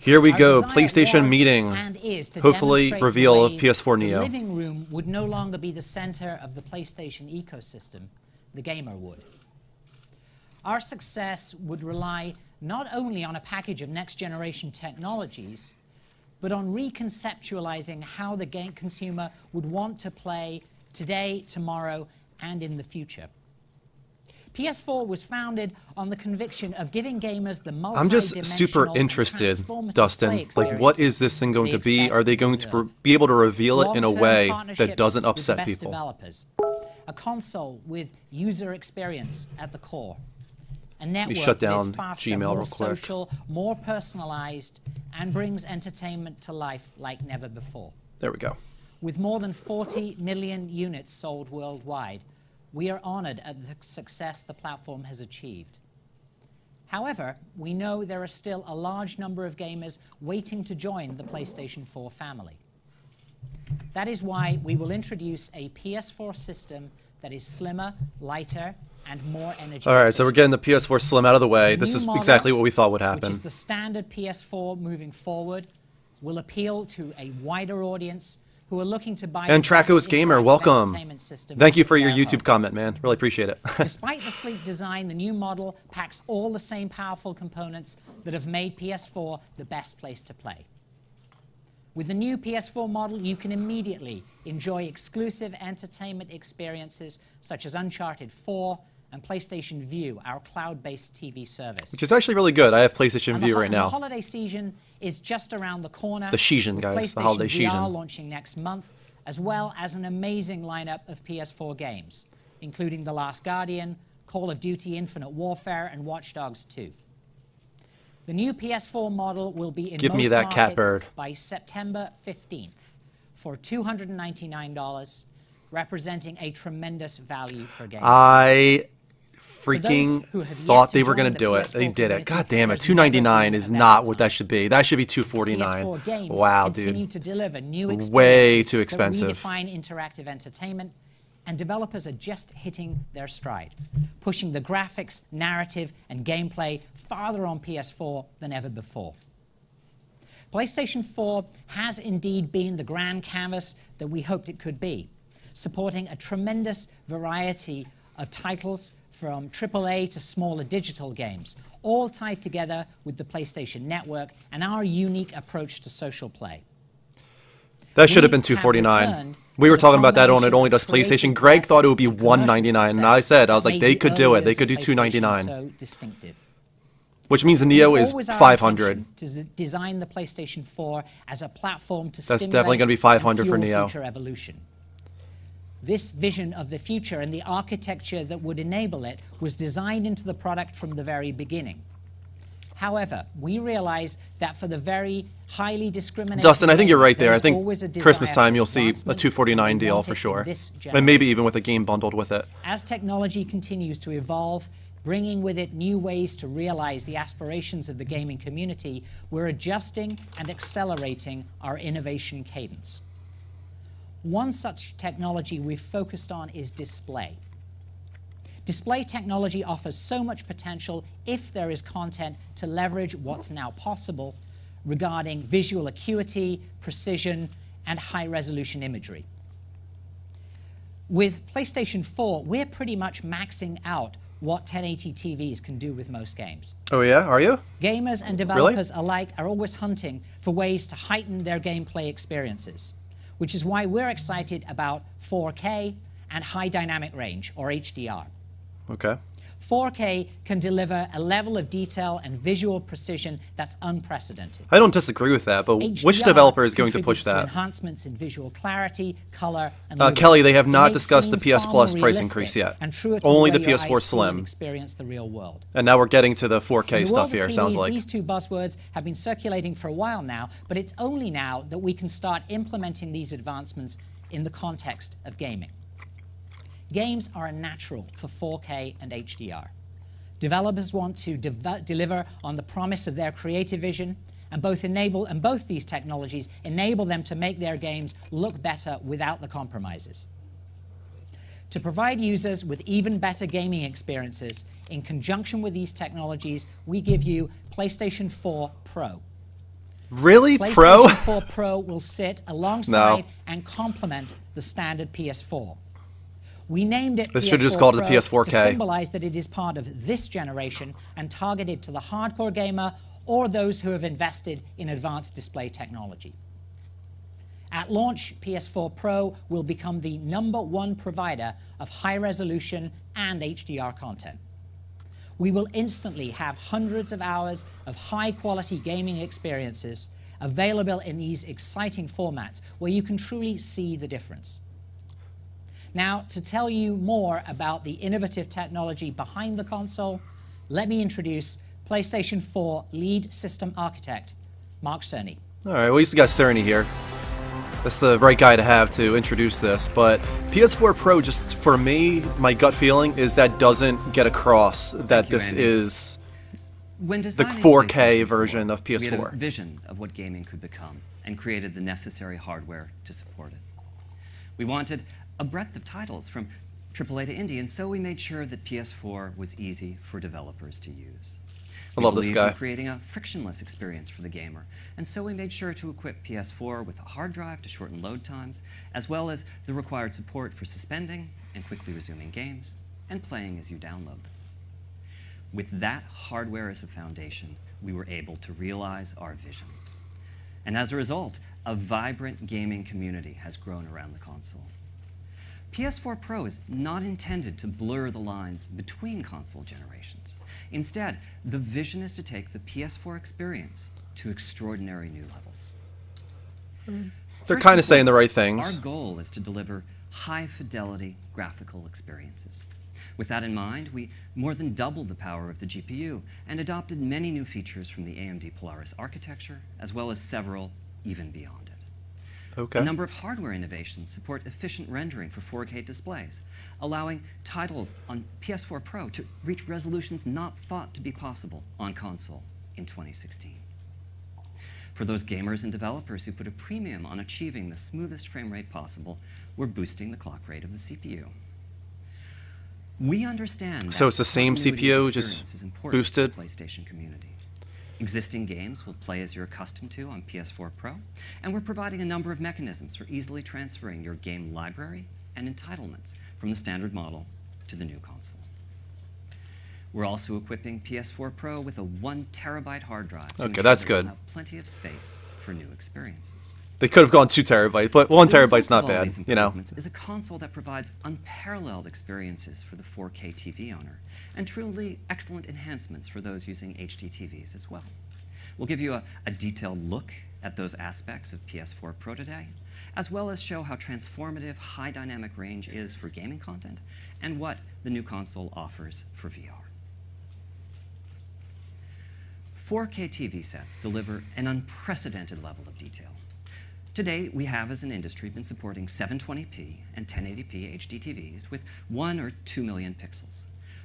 Here we Our go, desire PlayStation was meeting. and is to Hopefully demonstrate reveal of ways PS4 the Neo. living room would no longer be the center of the PlayStation ecosystem, the gamer would. Our success would rely not only on a package of next-generation technologies, but on reconceptualizing how the game consumer would want to play today, tomorrow, and in the future. PS4 was founded on the conviction of giving gamers the multi-dimensional I'm just super interested, Dustin. Like, what is this thing going to be? Are they going to be able to reveal it in a way that doesn't upset people? Developers. A console with user experience at the core. A network shut down that is faster, Gmail more real quick. social, more personalized, and brings entertainment to life like never before. There we go. With more than 40 million units sold worldwide, we are honored at the success the platform has achieved. However, we know there are still a large number of gamers waiting to join the PlayStation 4 family. That is why we will introduce a PS4 system that is slimmer, lighter, and more energy. All right, so we're getting the PS4 Slim out of the way. The This new is model, exactly what we thought would which happen. is the standard PS4 moving forward, will appeal to a wider audience who are looking to buy And the best Tracos Gamer, interactive welcome. entertainment system Thank you for your their YouTube home. comment, man. Really appreciate it. Despite the sleek design, the new model packs all the same powerful components that have made PS4 the best place to play. With the new PS4 model, you can immediately enjoy exclusive entertainment experiences such as Uncharted 4 and PlayStation Vue, our cloud-based TV service. Which is actually really good. I have PlayStation And Vue right The now. holiday season is just around the corner. The season, with guys. The PlayStation holiday VR season. launching next month, as well as an amazing lineup of PS4 games, including The Last Guardian, Call of Duty Infinite Warfare, and Watch Dogs 2. The new PS4 model will be in Give me most that cat markets bird. by September 15th for $299, representing a tremendous value for gamers. I For those freaking who have yet thought to they were join going to the do it. PS4 They did it. community, God damn it. there's never $299 been is a not better what that time. should be. That should be PS4 $249. games Wow, continue dude. to deliver new Way experiences too expensive. that redefine interactive entertainment, and developers are just hitting their stride, pushing the graphics, narrative, and gameplay farther on PS4 than ever before. PlayStation 4 has indeed been the grand canvas that we hoped it could be, supporting a tremendous variety of titles from AAA to smaller digital games, all tied together with the PlayStation Network and our unique approach to social play. That should have been We have $249. returned We to were the talking about that on It combination Only of Does PlayStation. creative Greg depth thought it would be and commercial $199, and success I said, I was that like, made they the could do early it. They years could do of PlayStation $299. so distinctive. Which means the It Neo was is always our $500. intention to design the PlayStation 4 as a platform to That's stimulate definitely gonna be and $500 for fuel Neo. future evolution. This vision of the future and the architecture that would enable it was designed into the product from the very beginning. However, we realize that for the very highly discriminating Dustin, I think you're right there. I is think always a desire Christmas time for you'll see a advancement, $249 and we deal want for it in sure. this And maybe generation. even with a game bundled with it. As technology continues to evolve, bringing with it new ways to realize the aspirations of the gaming community, we're adjusting and accelerating our innovation cadence. One such technology we've focused on is display. Display technology offers so much potential if there is content to leverage what's now possible regarding visual acuity, precision, and high-resolution imagery. With PlayStation 4, we're pretty much maxing out what 1080 TVs can do with most games. Oh yeah? Are you? Gamers and developers alike are always hunting for ways to heighten their gameplay experiences, which is why we're excited about 4K and high dynamic range, or HDR. Okay. 4K can deliver a level of detail and visual precision that's unprecedented. I don't disagree with that, but which HDR developer is going to push contributes to that? enhancements in visual clarity, color, and Kelly, they have luminance. not It makes discussed the scenes PS far Plus more price realistic increase yet. and truer to Only way the your PS4 eyes see and Slim. experience the real world. And now we're getting to the 4K In the stuff world of here, it TVs, sounds like. These two buzzwords have been circulating for a while now, but it's only now that we can start implementing these advancements in the context of gaming. Games are a natural for 4K and HDR. Developers want to deliver on the promise of their creative vision, and both these technologies enable them to make their games look better without the compromises. To provide users with even better gaming experiences, in conjunction with these technologies, we give you PlayStation 4 Pro. Really? PlayStation 4 Pro will sit No. alongside and complement the standard PS4. We named it They PS4 should have just called it the Pro PS4K. to symbolize that it is part of this generation and targeted to the hardcore gamer or those who have invested in advanced display technology. At launch, PS4 Pro will become the #1 provider of high-resolution and HDR content. We will instantly have hundreds of hours of high-quality gaming experiences available in these exciting formats where you can truly see the difference. Now, to tell you more about the innovative technology behind the console, let me introduce PlayStation 4 lead system architect, Mark Cerny. All right, well, at least we got Cerny here. That's the right guy to have to introduce this, but PS4 Pro, just for me, my gut feeling is that doesn't get across that this is the 4K version of PS4. We had a vision of what gaming could become and created the necessary hardware to support it. We wanted a breadth of titles from AAA to indie, and so we made sure that PS4 was easy for developers to use. I love this guy. We believed in creating a frictionless experience for the gamer, and so we made sure to equip PS4 with a hard drive to shorten load times, as well as the required support for suspending and quickly resuming games, and playing as you download them. With that hardware as a foundation, we were able to realize our vision. And as a result, a vibrant gaming community has grown around the console. PS4 Pro is not intended to blur the lines between console generations. Instead, the vision is to take the PS4 experience to extraordinary new levels. They're kind of saying the right things. Our goal is to deliver high-fidelity graphical experiences. With that in mind, we more than doubled the power of the GPU and adopted many new features from the AMD Polaris architecture, as well as several even beyond it. Okay. A number of hardware innovations support efficient rendering for 4K displays, allowing titles on PS4 Pro to reach resolutions not thought to be possible on console in 2016. For those gamers and developers who put a premium on achieving the smoothest frame rate possible, we're boosting the clock rate of the CPU. We understand that So it's the same continuity CPU, of just experience is important boosted? to the PlayStation community. Existing games will play as you're accustomed to on PS4 Pro, and we're providing a number of mechanisms for easily transferring your game library and entitlements from the standard model to the new console. We're also equipping PS4 Pro with a 1 terabyte hard drive to ensure that's that you'll good. have plenty of space for new experiences. They could have gone 2 terabytes, but 1 The terabyte's result not of all bad, these you know. improvements is a console that provides unparalleled experiences for the 4K TV owner, and truly excellent enhancements for those using HD TVs as well. We'll give you a detailed look at those aspects of PS4 Pro today, as well as show how transformative high dynamic range is for gaming content, and what the new console offers for VR. 4K TV sets deliver an unprecedented level of detail. Today, we have as an industry been supporting 720p and 1080p HD TVs with 1 or 2 million pixels.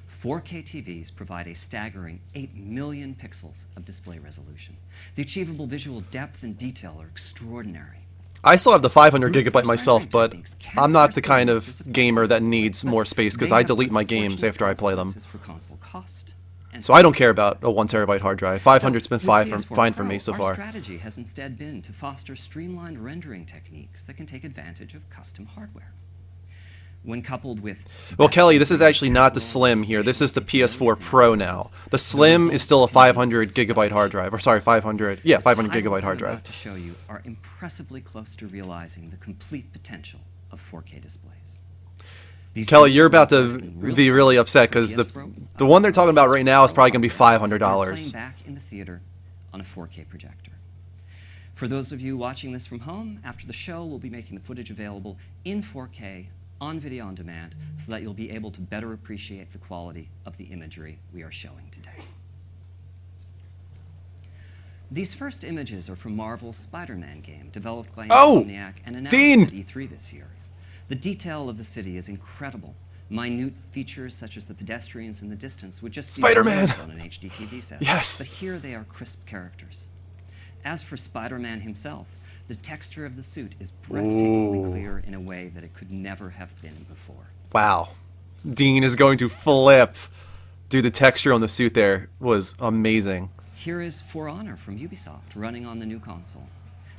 4K TVs provide a staggering 8 million pixels of display resolution. The achievable visual depth and detail are extraordinary. I still have the 500 gigabyte myself, but I'm not the kind of gamer that needs more space because I delete my games after I play them. For console cost. So I don't care about a 1 terabyte hard drive. 500's been fine for me so Our far. strategy has instead been to foster streamlined rendering techniques that can take advantage of custom hardware. When coupled with... Well, Kelly, this is actually not the Slim here. This is the PS4 Pro now. The Slim is still a 500 gigabyte hard drive. Or sorry, 500 gigabyte hard drive. To show you are impressively close to realizing the complete potential of 4K displays. Kelly, you're about to be really upset because the one they're talking about right now is probably going to be $500. Playing back in the theater on a 4K projector. For those of you watching this from home, after the show, we'll be making the footage available in 4K on video on demand so that you'll be able to better appreciate the quality of the imagery we are showing today. These first images are from Marvel's Spider-Man game, developed by Insomniac and announced Dean! at E3 this year. The detail of the city is incredible. Minute features such as the pedestrians in the distance would just be Spider-Man! on an HD TV set. Yes! But here they are crisp characters. As for Spider-Man himself, the texture of the suit is breathtakingly clear in a way that it could never have been before. Wow. Dean is going to flip. Dude, the texture on the suit there was amazing. Here is For Honor from Ubisoft running on the new console.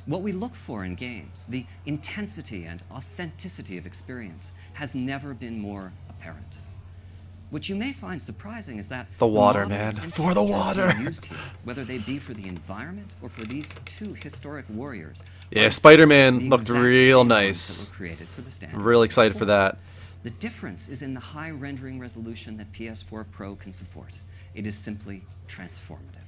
What we look for in games, the intensity and authenticity of experience, has never been more apparent. What you may find surprising is that the water, models man, and for the textures water. being used here, whether they be for the environment or for these two historic warriors. Yeah, Spider-Man the looked exact real same ones nice. that were created for the standard I'm really excited for PS4. that. The difference is in the high rendering resolution that PS4 Pro can support. It is simply transformative.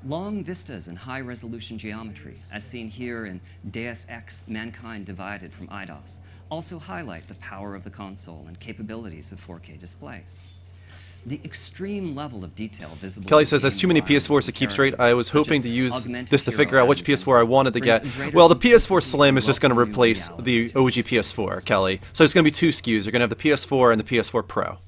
Long vistas and high-resolution geometry, as seen here in Deus Ex: Mankind Divided from Eidos, also highlight the power of the console and capabilities of 4K displays. The extreme level of detail visible. Kelly says, "There's too many PS4s to keep straight. I was hoping to use this to figure out which PS4 I wanted to get." Well, the PS4 Slim is just going to replace the OG PS4, Kelly. So it's going to be two SKUs. You're going to have the PS4 and the PS4 Pro.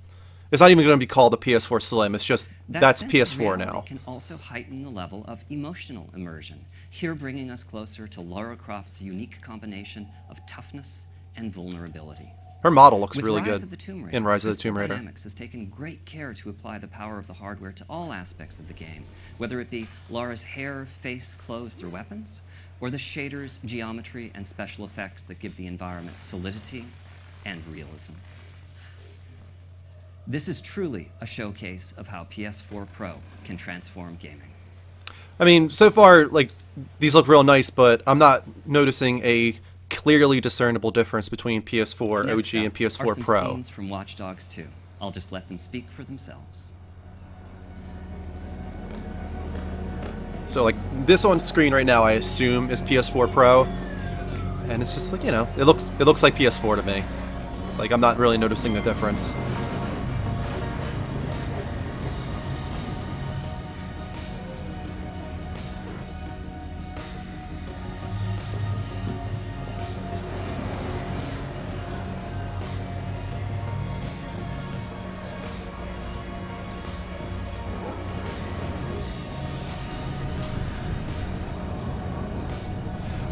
It's not even going to be called the PS4 Slim. It's just that's PS4 now. Can also heighten the level of emotional immersion, here bringing us closer to Lara Croft's unique combination of toughness and vulnerability. Her model looks With really Rise good of the Tomb Raider, in Rise of the Crystal Tomb Raider. Dynamics has taken great care to apply the power of the hardware to all aspects of the game, whether it be Lara's hair, face, clothes through weapons, or the shaders, geometry, and special effects that give the environment solidity and realism. This is truly a showcase of how PS4 Pro can transform gaming. I mean, so far, like, these look real nice, but I'm not noticing a clearly discernible difference between PS4 Next OG up and PS4 are some Pro. scenes from Watch Dogs 2. I'll just let them speak for themselves. So, like, this on screen right now, I assume is PS4 Pro, and it's just like, you know, it looks like PS4 to me. Like, I'm not really noticing the difference.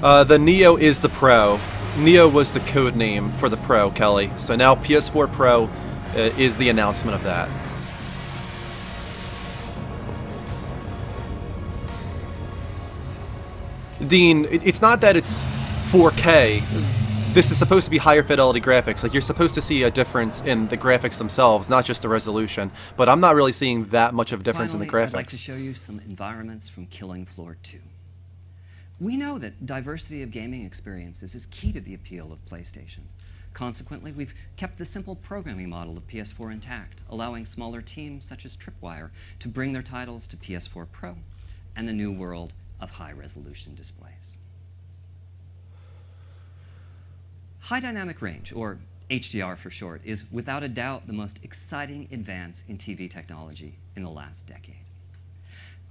The Neo is the Pro. Neo was the code name for the Pro, Kelly. So now PS4 Pro is the announcement of that. Dean, it's not that it's 4K. This is supposed to be higher fidelity graphics. Like, you're supposed to see a difference in the graphics themselves, not just the resolution. But I'm not really seeing that much of a difference in the graphics. I'd like to show you some environments from Killing Floor 2. We know that diversity of gaming experiences is key to the appeal of PlayStation. Consequently, we've kept the simple programming model of PS4 intact, allowing smaller teams such as Tripwire to bring their titles to PS4 Pro and the new world of high-resolution displays. High dynamic range, or HDR for short, is without a doubt the most exciting advance in TV technology in the last decade.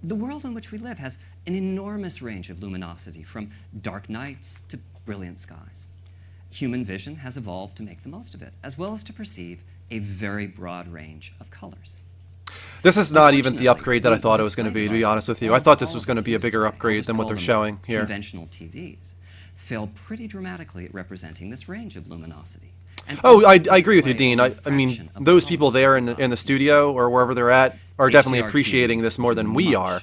The world in which we live has an enormous range of luminosity, from dark nights to brilliant skies. Human vision has evolved to make the most of it, as well as to perceive a very broad range of colors. This is not even the upgrade that I thought it was going to be honest with you. I thought this was going to be a bigger upgrade than what they're showing here. Conventional TVs fail pretty dramatically at representing this range of luminosity. Oh, I agree with you, Dean. I mean, those people there in the studio or wherever they're at are definitely appreciating this more than we are.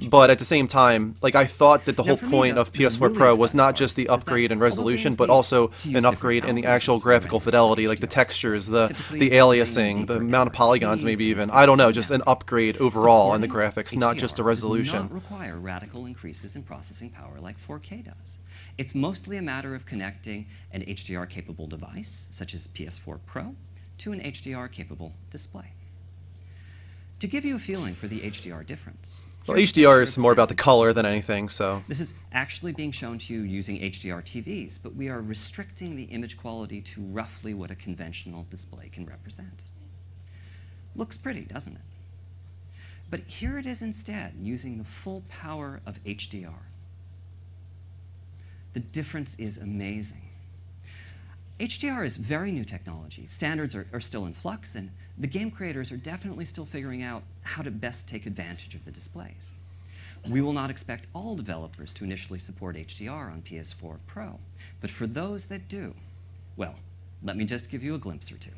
But at the same time, like, I thought that the whole point of PS4 Pro was not just the upgrade in resolution, but also an upgrade in the actual graphical fidelity, like the textures, the aliasing, the amount of polygons, maybe even. I don't know, just an upgrade overall in the graphics, not just the resolution. It does not require radical increases in processing power like 4K does. It's mostly a matter of connecting an HDR-capable device, such as PS4 Pro, to an HDR-capable display. To give you a feeling for the HDR difference... Well, HDR is more about the color than anything, so... This is actually being shown to you using HDR TVs, but we are restricting the image quality to roughly what a conventional display can represent. Looks pretty, doesn't it? But here it is instead, using the full power of HDR. The difference is amazing. HDR is very new technology. Standards are still in flux, and the game creators are definitely still figuring out how to best take advantage of the displays. We will not expect all developers to initially support HDR on PS4 Pro, but for those that do, well, Let me just give you a glimpse or two.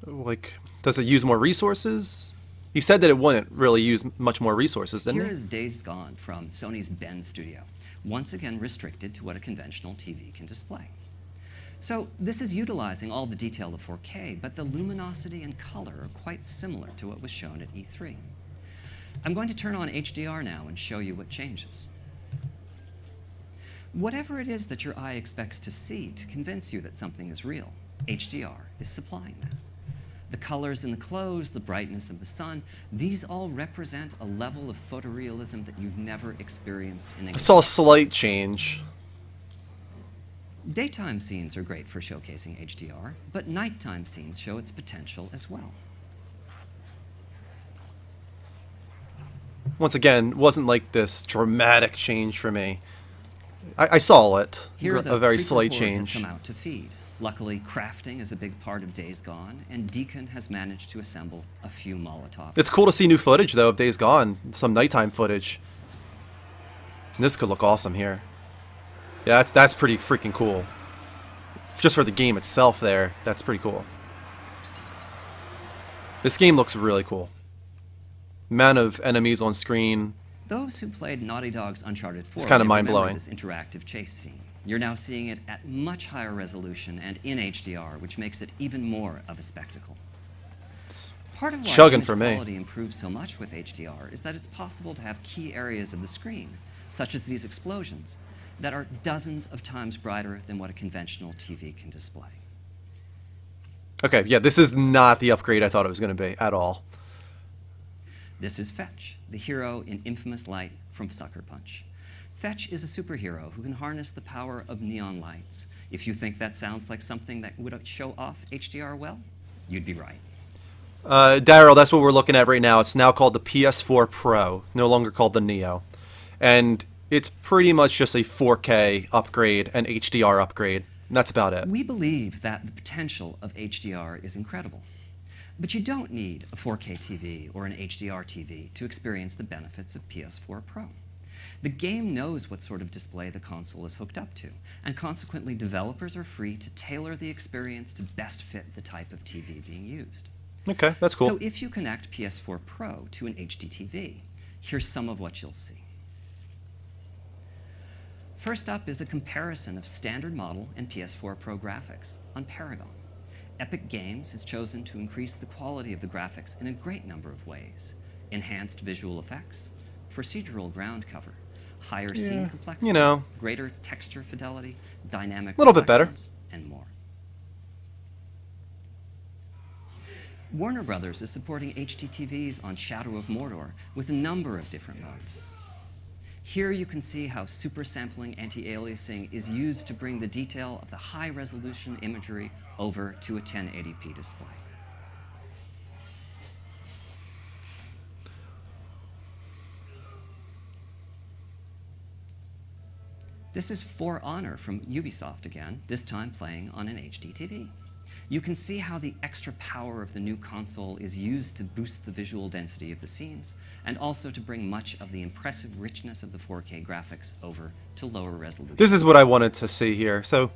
Like, does it use more resources? He said that it wouldn't really use much more resources, didn't Here he? is Days Gone from Sony's Bend studio, once again restricted to what a conventional TV can display. So this is utilizing all the detail of 4K, but the luminosity and color are quite similar to what was shown at E3. I'm going to turn on HDR now and show you what changes. Whatever it is that your eye expects to see to convince you that something is real, HDR is supplying that. The colors in the clothes, the brightness of the sun, these all represent a level of photorealism that you've never experienced in a I saw a slight change. Daytime scenes are great for showcasing HDR, but nighttime scenes show its potential as well. Once again, wasn't like this dramatic change for me. I saw it, Here a very slight has change. come out to feed. Luckily, crafting is a big part of Days Gone, and Deacon has managed to assemble a few Molotovs. It's cool to see new footage, though, of Days Gone. Some nighttime footage. And this could look awesome here. Yeah, that's pretty freaking cool. Just for the game itself there, that's pretty cool. This game looks really cool. Amount of enemies on screen. Those who played Naughty Dog's Uncharted 4 It's kinda may remember mind-blowing. this interactive chase scene. You're now seeing it at much higher resolution and in HDR, which makes it even more of a spectacle. Part of why chugging image for me. quality improves so much with HDR is that it's possible to have key areas of the screen, such as these explosions, that are dozens of times brighter than what a conventional TV can display. Okay, yeah, this is not the upgrade I thought it was going to be at all. This is Fetch, the hero in Infamous Light from Sucker Punch. Fetch is a superhero who can harness the power of neon lights. If you think that sounds like something that would show off HDR well, you'd be right. Daryl, that's what we're looking at right now. It's now called the PS4 Pro, no longer called the Neo. And it's pretty much just a 4K upgrade and HDR upgrade. And that's about it. We believe that the potential of HDR is incredible. But you don't need a 4K TV or an HDR TV to experience the benefits of PS4 Pro. The game knows what sort of display the console is hooked up to, and consequently developers are free to tailor the experience to best fit the type of TV being used. Okay, that's cool. So if you connect PS4 Pro to an HD TV, here's some of what you'll see. First up is a comparison of standard model and PS4 Pro graphics on Paragon. Epic Games has chosen to increase the quality of the graphics in a great number of ways. Enhanced visual effects, procedural ground cover, higher scene complexity, you know, greater texture fidelity, dynamic little bit better, reflections, and more. Warner Brothers is supporting HD TVs on Shadow of Mordor with a number of different modes. Here you can see how super sampling anti-aliasing is used to bring the detail of the high-resolution imagery over to a 1080p display. This is For Honor from Ubisoft again, this time playing on an HD TV. You can see how the extra power of the new console is used to boost the visual density of the scenes, and also to bring much of the impressive richness of the 4K graphics over to lower resolution. This is what I wanted to see here. So,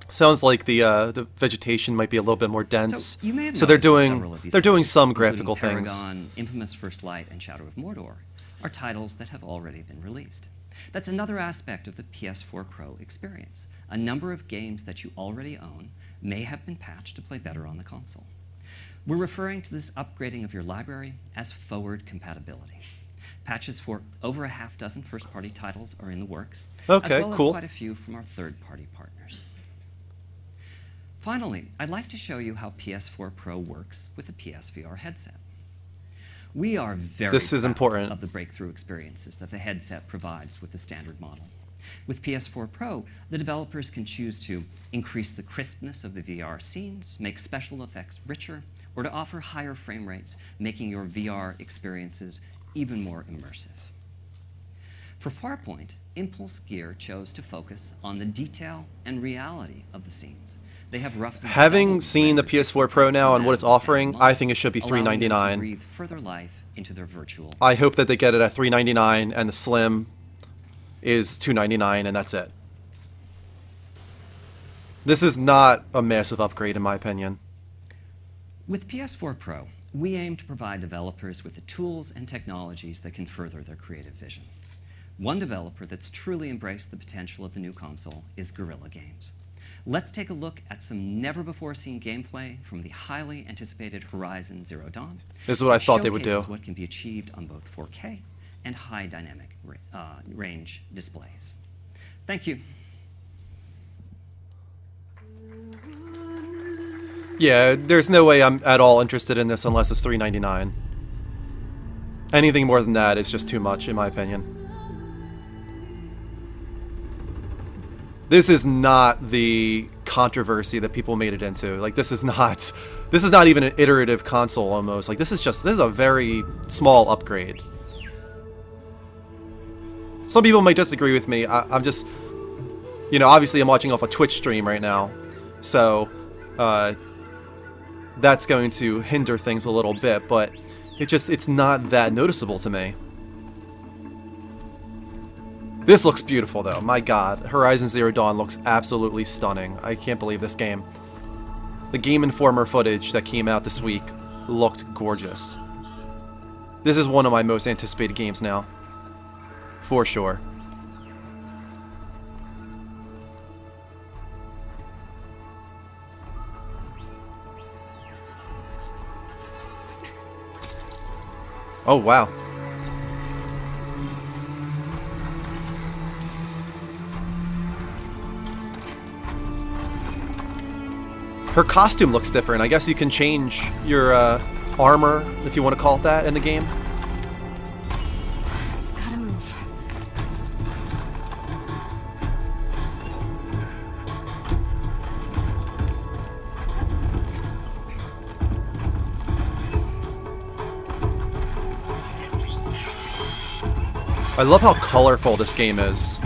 sounds like the vegetation might be a little bit more dense. So, you may have so they're noticed that several of doing these they're doing titles, some including graphical things. Paragon, Infamous First Light, and Shadow of Mordor, are titles that have already been released. That's another aspect of the PS4 Pro experience. A number of games that you already own may have been patched to play better on the console. We're referring to this upgrading of your library as forward compatibility. Patches for over a half dozen first-party titles are in the works, Okay, as well cool. as quite a few from our third-party partners. Finally, I'd like to show you how PS4 Pro works with a PSVR headset. We are very This is proud important. of the breakthrough experiences that the headset provides with the standard model. With PS4 Pro, the developers can choose to increase the crispness of the VR scenes, make special effects richer, or to offer higher frame rates, making your VR experiences even more immersive. For Farpoint, Impulse Gear chose to focus on the detail and reality of the scenes. They have roughly Having seen the PS4 Pro now and what it's offering, I think it should be allowing them to $399. breathe further life into their virtual. I hope that they get it at $399 and the Slim is $299 and that's it. This is not a massive upgrade, in my opinion. With PS4 Pro, we aim to provide developers with the tools and technologies that can further their creative vision. One developer that's truly embraced the potential of the new console is Guerrilla Games. Let's take a look at some never-before-seen gameplay from the highly anticipated Horizon Zero Dawn. This is what I thought they would do. Showcases what can be achieved on both 4K and high dynamic range displays. Thank you. Yeah, there's no way I'm at all interested in this unless it's $3.99. Anything more than that is just too much, in my opinion. This is not the controversy that people made it into. Like, this is not even an iterative console almost. Like, this is a very small upgrade. Some people might disagree with me. I'm just, you know, obviously I'm watching off a Twitch stream right now, so that's going to hinder things a little bit, but it's not that noticeable to me. This looks beautiful, though. My God, Horizon Zero Dawn looks absolutely stunning. I can't believe this game. The Game Informer footage that came out this week looked gorgeous. This is one of my most anticipated games now. For sure. Oh, wow. Her costume looks different. I guess you can change your armor, if you want to call it that, in the game. Gotta move. I love how colorful this game is.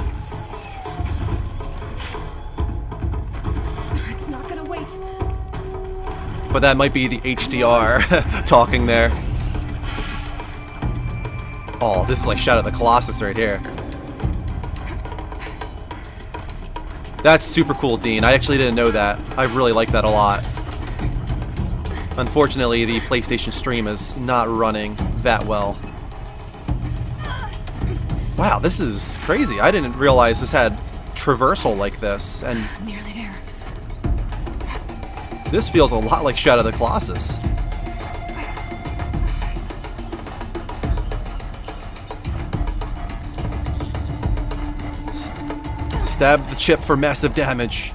It's not gonna wait. But that might be the HDR talking there. Oh, this is like Shadow of the Colossus right here. That's super cool, Dean. I actually didn't know that. I really like that a lot. Unfortunately, the PlayStation stream is not running that well. Wow, this is crazy. I didn't realize this had traversal like this, and Nearly there. this feels a lot like Shadow of the Colossus. Stab the chip for massive damage.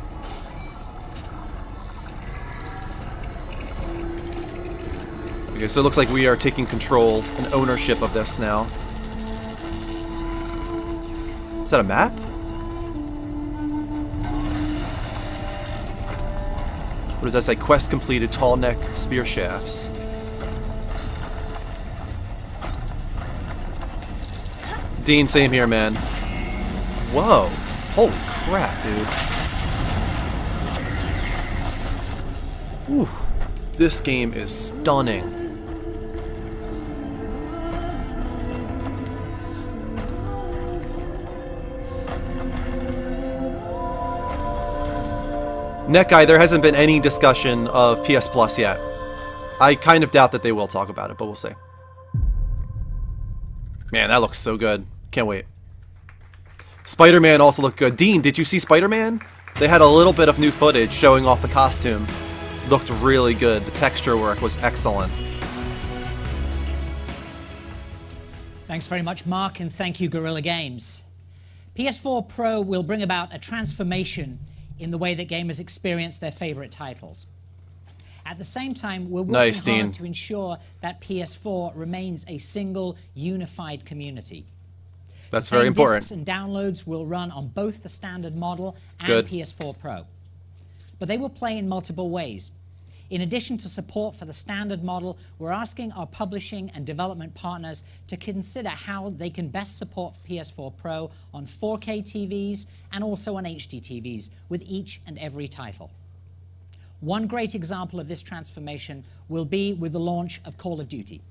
Okay, so it looks like we are taking control and ownership of this now. Is that a map? What does that say? Quest completed, tall neck spear shafts. Dean, same here, man. Whoa. Holy crap, dude. Ooh. This game is stunning. Net Guy, there hasn't been any discussion of PS Plus yet. I kind of doubt that they will talk about it, but we'll see. Man, that looks so good. Can't wait. Spider-Man also looked good. Dean, did you see Spider-Man? They had a little bit of new footage showing off the costume. Looked really good. The texture work was excellent. Thanks very much, Mark, and thank you, Guerrilla Games. PS4 Pro will bring about a transformation in the way that gamers experience their favorite titles. At the same time, we're working hard to ensure that PS4 remains a single, unified community. That's very important. Discs and downloads will run on both the standard model and PS4 Pro. But they will play in multiple ways. In addition to support for the standard model, we're asking our publishing and development partners to consider how they can best support PS4 Pro on 4K TVs and also on HD TVs with each and every title. One great example of this transformation will be with the launch of Call of Duty.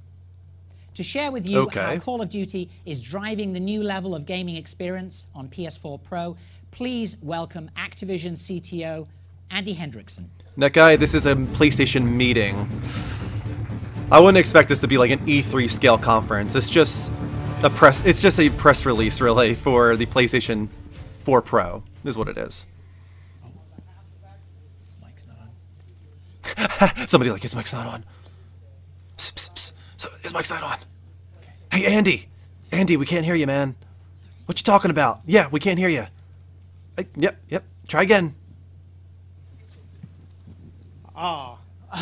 To share with you how Call of Duty is driving the new level of gaming experience on PS4 Pro, please welcome Activision CTO Andy Hendrickson. That guy, this is a PlayStation meeting. I wouldn't expect this to be like an E3 scale conference. It's just a press release really for the PlayStation 4 Pro is what it is. His mic's not on. Somebody like, his mic's not on. Psst, psst, psst. His mic's not on. Hey, Andy. Andy, we can't hear you, man. What you talking about? Yeah, we can't hear you. Yep. Try again. On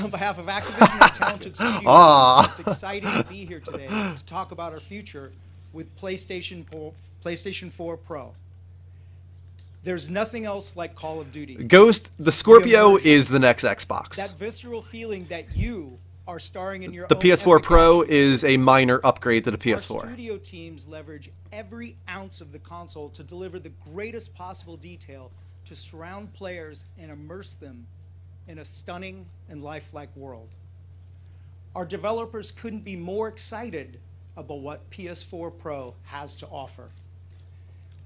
behalf of Activision and Talented Studios, it's exciting to be here today to talk about our future with PlayStation 4 Pro. There's nothing else like Call of Duty. Ghost, the Scorpio is the next Xbox. That visceral feeling that you are starring in your The own PS4 Pro action is a minor upgrade to the Our PS4. studio teams leverage every ounce of the console to deliver the greatest possible detail to surround players and immerse them in a stunning and lifelike world. Our developers couldn't be more excited about what PS4 Pro has to offer.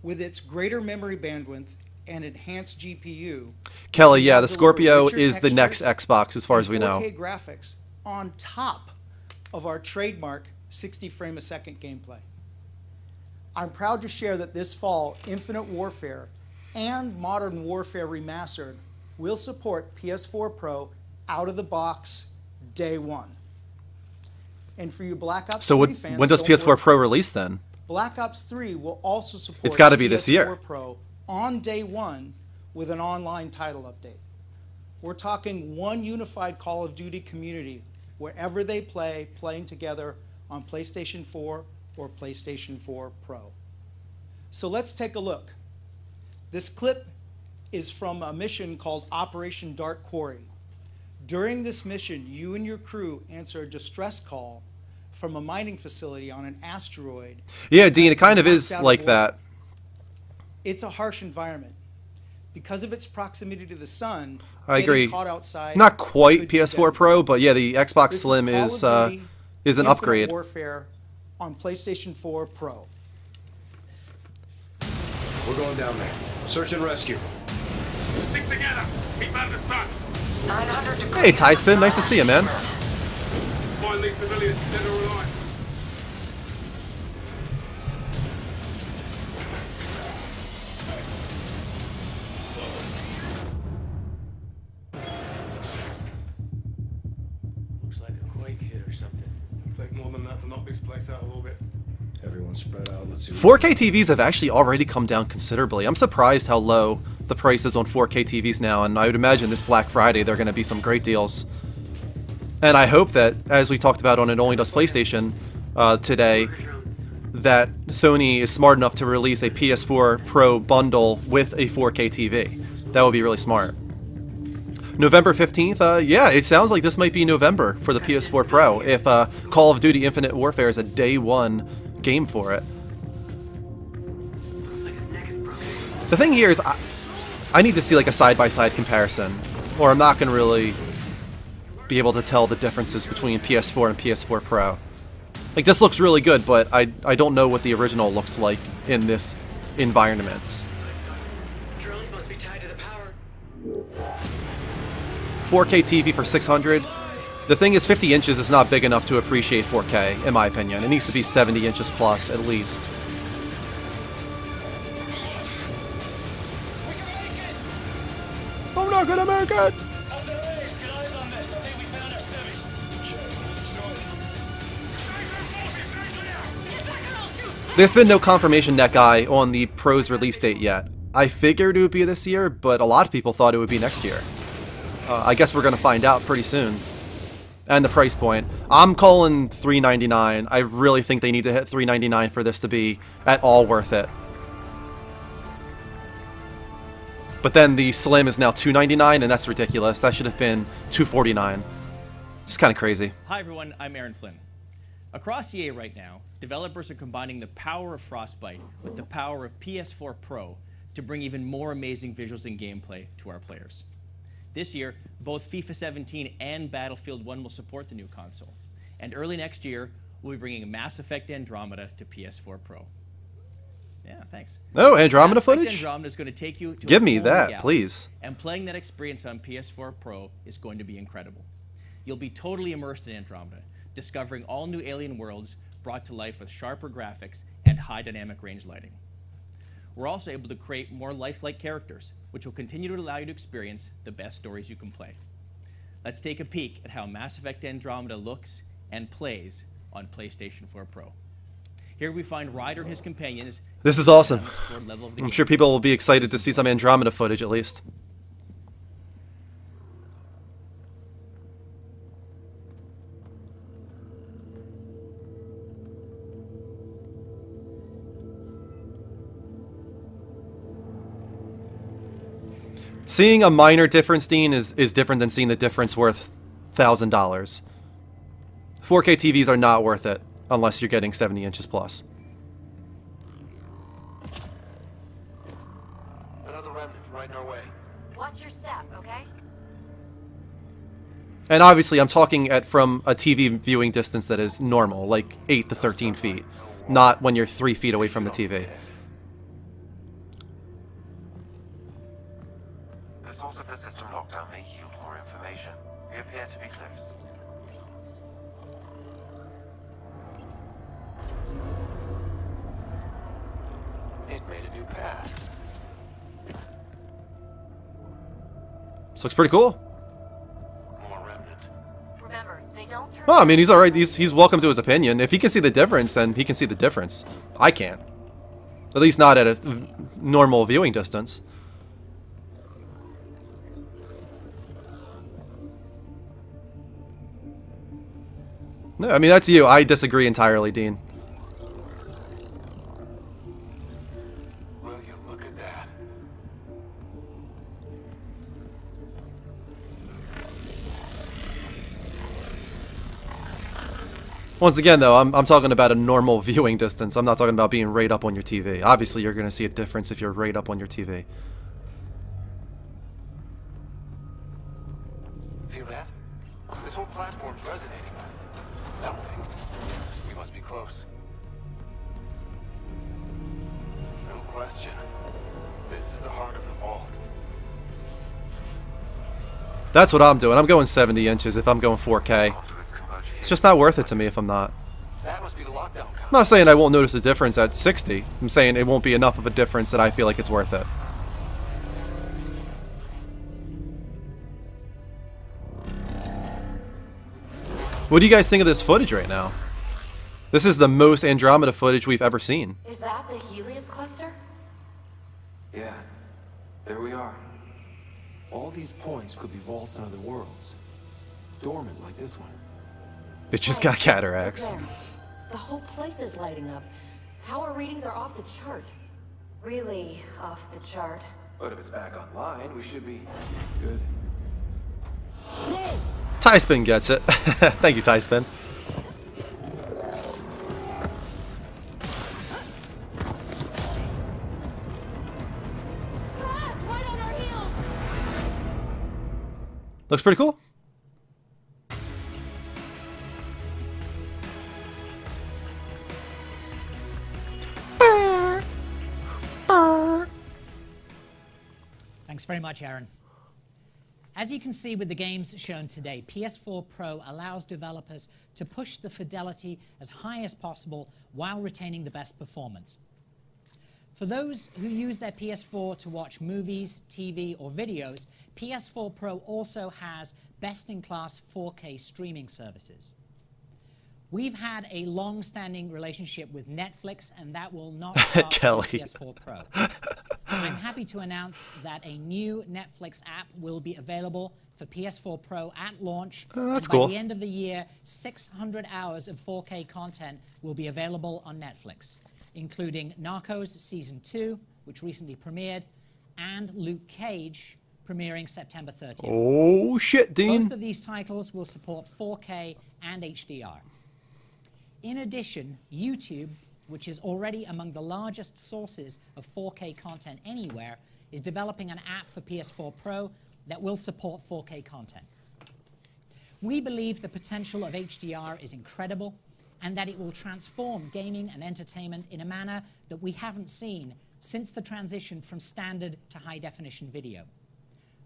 With its greater memory bandwidth and enhanced GPU, Kelly, yeah, will the deliver Scorpio richer is the next textures Xbox as far and as we know. 4K graphics on top of our trademark 60 frame a second gameplay. I'm proud to share that this fall, Infinite Warfare and Modern Warfare Remastered will support PS4 Pro out of the box day one. And for you Black Ops 3 fans, when does don't PS4 worry. Pro release then? Black Ops 3 will also support It's gotta be this PS4 year. Pro on day one with an online title update. We're talking one unified Call of Duty community wherever they play, playing together on PlayStation 4 or PlayStation 4 Pro. So let's take a look. This clip is from a mission called Operation Dark Quarry. During this mission, you and your crew answer a distress call from a mining facility on an asteroid. Yeah, Dean, it That's kind of been is knocked out like of order. that. It's a harsh environment. Because of its proximity to the sun, I getting agree. caught outside Not quite could be PS4 deadly. Pro, but yeah, the Xbox This Slim Call of is Duty an Infinite upgrade. Warfare on PlayStation 4 Pro. We're going down there. Search and rescue. Stick together. Keep out of the sun. 900 degrees. Hey, Tyspin, nice to see you, man. Find these civilians dead or alive. Looks like a quake hit or something. Take more than that to knock this place out of orbit. Everyone spread out. Let's see. 4K TVs have actually already come down considerably. I'm surprised how low the price is on 4K TVs now, and I would imagine this Black Friday there are going to be some great deals. And I hope that, as we talked about on It Only Does PlayStation today, that Sony is smart enough to release a PS4 Pro bundle with a 4K TV. That would be really smart. November 15th, yeah, it sounds like this might be November for the PS4 Pro if Call of Duty Infinite Warfare is a day one game for it. The thing here is I need to see like a side-by-side comparison, or I'm not going to really be able to tell the differences between PS4 and PS4 Pro. Like, this looks really good, but I don't know what the original looks like in this environment. Drones must be tied to the power. 4K TV for $600. The thing is, 50 inches is not big enough to appreciate 4K, in my opinion. It needs to be 70 inches plus, at least. I'm not gonna make it! There's been no confirmation net guy on the Pro's release date yet. I figured it would be this year, but a lot of people thought it would be next year. I guess we're gonna find out pretty soon. And the price point. I'm calling $399. I really think they need to hit $399 for this to be at all worth it. But then the Slim is now $299, and that's ridiculous. That should have been $249. Just kind of crazy. Hi everyone, I'm Aaron Flynn. Across EA right now, developers are combining the power of Frostbite with the power of PS4 Pro to bring even more amazing visuals and gameplay to our players. This year, both FIFA 17 and Battlefield 1 will support the new console. And early next year, we'll be bringing Mass Effect Andromeda to PS4 Pro. Yeah, thanks. Oh, Andromeda Mass Effect footage? Andromeda is going to take you to Give a me whole new that, galaxy, please. And playing that experience on PS4 Pro is going to be incredible. You'll be totally immersed in Andromeda, discovering all new alien worlds brought to life with sharper graphics and high dynamic range lighting. We're also able to create more lifelike characters, which will continue to allow you to experience the best stories you can play. Let's take a peek at how Mass Effect Andromeda looks and plays on PlayStation 4 Pro. Here we find Ryder and his companions. This is awesome. Level of the I'm game. sure people will be excited to see some Andromeda footage at least. Seeing a minor difference, Dean, is different than seeing the difference worth $1,000. 4K TVs are not worth it unless you're getting 70 inches plus. Another remnant right in our way. Watch your step, okay? And obviously I'm talking from a TV viewing distance that is normal, like 8 to 13 feet, not when you're 3 feet away from the TV. The source of the system lockdown may yield more information. We appear to be close. It made a new path. This looks pretty cool. More remnant. Remember, they don't turn. Well, I mean, he's alright. He's welcome to his opinion. If he can see the difference, then he can see the difference. I can't. At least not at a normal viewing distance. No, I mean, that's you. I disagree entirely, Dean. Will you look at that? Once again, though, I'm talking about a normal viewing distance. I'm not talking about being right up on your TV. Obviously, you're going to see a difference if you're right up on your TV. Feel that? This whole platform's resonating with something. We must be close. No question. This is the heart of the vault. That's what I'm doing. I'm going 70 inches if I'm going 4K. It's just not worth it to me if I'm not. That must be the lockdown I'm count. not saying I won't notice a difference at 60. I'm saying it won't be enough of a difference that I feel like it's worth it. What do you guys think of this footage right now? This is the most Andromeda footage we've ever seen. Is that the Helios cluster? Yeah, there we are. All these points could be vaults in other worlds. Dormant like this one. It just got cataracts. There. The whole place is lighting up. Power readings are off the chart. Really off the chart. But if it's back online, we should be good. Tyspin gets it. Thank you, Tyspin. Ah, it's right on our heels! Looks pretty cool. Thanks very much, Aaron. As you can see with the games shown today, PS4 Pro allows developers to push the fidelity as high as possible while retaining the best performance. For those who use their PS4 to watch movies, TV, or videos, PS4 Pro also has best-in-class 4K streaming services. We've had a long-standing relationship with Netflix, and that will not stop Kelly. with PS4 Pro. I'm happy to announce that a new Netflix app will be available for PS4 Pro at launch. That's and cool. By the end of the year, 600 hours of 4K content will be available on Netflix, including Narcos Season 2, which recently premiered, and Luke Cage, premiering September 30th. Oh, shit, Dean. Both of these titles will support 4K and HDR. In addition, YouTube, which is already among the largest sources of 4K content anywhere, is developing an app for PS4 Pro that will support 4K content. We believe the potential of HDR is incredible, and that it will transform gaming and entertainment in a manner that we haven't seen since the transition from standard to high-definition video.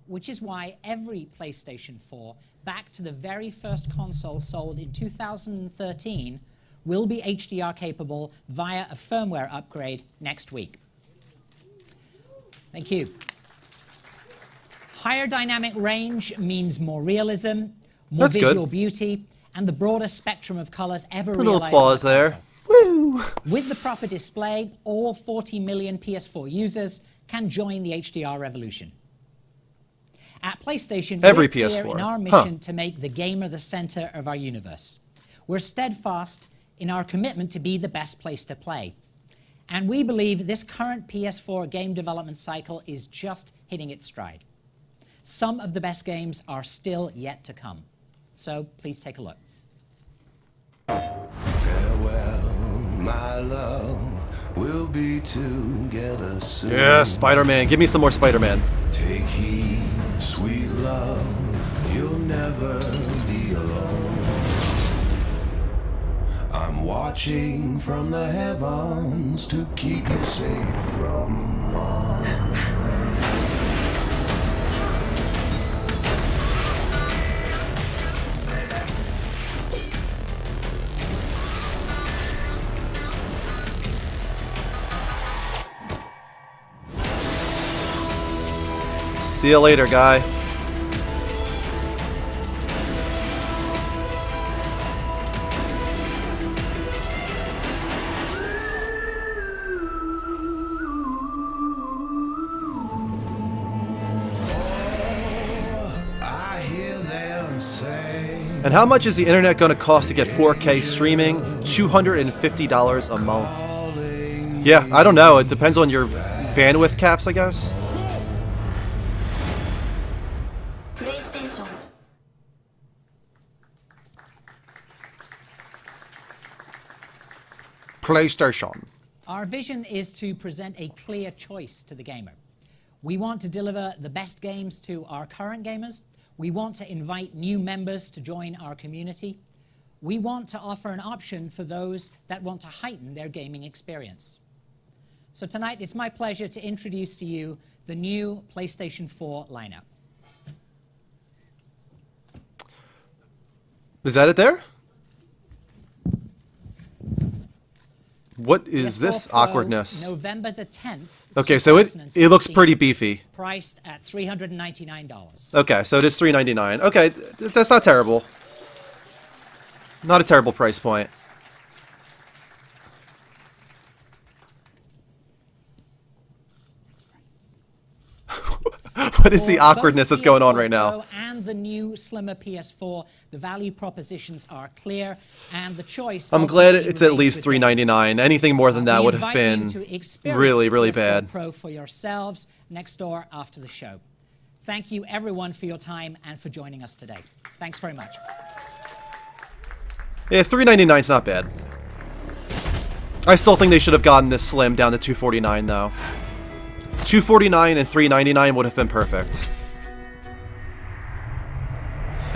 Which is why every PlayStation 4, back to the very first console sold in 2013, will be HDR capable via a firmware upgrade next week. Thank you. Higher dynamic range means more realism, more visual beauty, and the broadest spectrum of colors ever realized. Little applause there. Woo! With the proper display, all 40 million PS4 users can join the HDR revolution. At PlayStation, Every we're clear PS4. in our mission to make the gamer the center of our universe. We're steadfast in our commitment to be the best place to play. And we believe this current PS4 game development cycle is just hitting its stride. Some of the best games are still yet to come. So please take a look. Farewell, my love, we'll be together soon. Yeah, Spider-Man. Give me some more Spider-Man. Take heed, sweet love, you'll never be alone. I'm watching from the heavens to keep you safe from harm. See you later, guy. And how much is the internet going to cost to get 4K streaming? $250 a month. Yeah, I don't know. It depends on your bandwidth caps, I guess. PlayStation. Our vision is to present a clear choice to the gamer. We want to deliver the best games to our current gamers. We want to invite new members to join our community. We want to offer an option for those that want to heighten their gaming experience. So tonight, it's my pleasure to introduce to you the new PlayStation 4 lineup. Is that it there? What is this Pro, awkwardness? November the 10th. Okay, so it looks pretty beefy. Priced at $399. Okay, so it is $399. Okay, that's not terrible. Not a terrible price point. What is the awkwardness that's going on right now? And the new slimmer PS4, the value propositions are clear, and the choice. I'm glad it's at least $399. Anything more than that would have been really, really bad. Pro for yourselves next door after the show. Thank you, everyone, for your time and for joining us today. Thanks very much. Yeah, $399 is not bad. I still think they should have gotten this slim down to $249 though. $249 and $399 would have been perfect.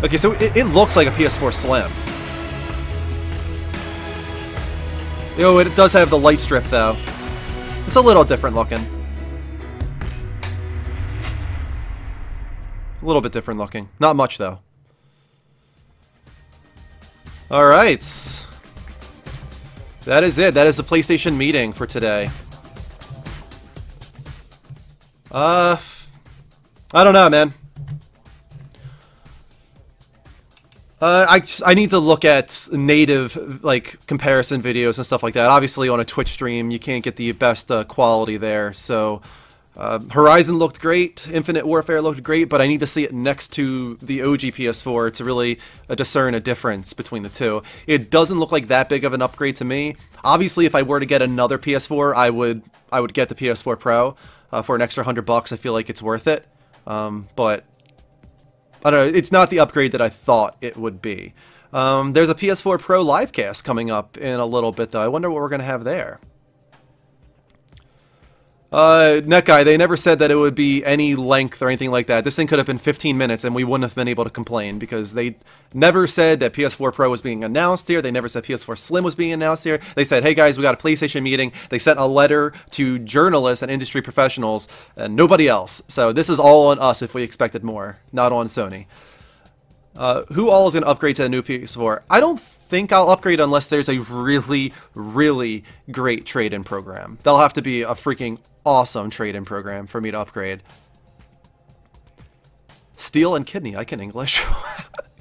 Okay, so it looks like a PS4 Slim. Yo, it does have the light strip though. It's a little different looking. A little bit different looking. Not much though. Alright. That is it. That is the PlayStation meeting for today. I don't know, man. I need to look at native, like, comparison videos and stuff like that. Obviously, on a Twitch stream, you can't get the best quality there, so... Horizon looked great, Infinite Warfare looked great, but I need to see it next to the OG PS4 to really discern a difference between the two. It doesn't look like that big of an upgrade to me. Obviously, if I were to get another PS4, I would get the PS4 Pro. For an extra $100, I feel like it's worth it. But I don't know, it's not the upgrade that I thought it would be. There's a PS4 Pro livecast coming up in a little bit, though. I wonder what we're going to have there. Net guy, they never said that it would be any length or anything like that. This thing could have been 15 minutes and we wouldn't have been able to complain because they never said that PS4 Pro was being announced here. They never said PS4 Slim was being announced here. They said, hey guys, we got a PlayStation meeting. They sent a letter to journalists and industry professionals and nobody else. So this is all on us if we expected more, not on Sony. Who all is going to upgrade to the new PS4? I don't think I'll upgrade unless there's a really, really great trade-in program. That'll have to be a freaking awesome trade-in program for me to upgrade. Steel and kidney. I can English.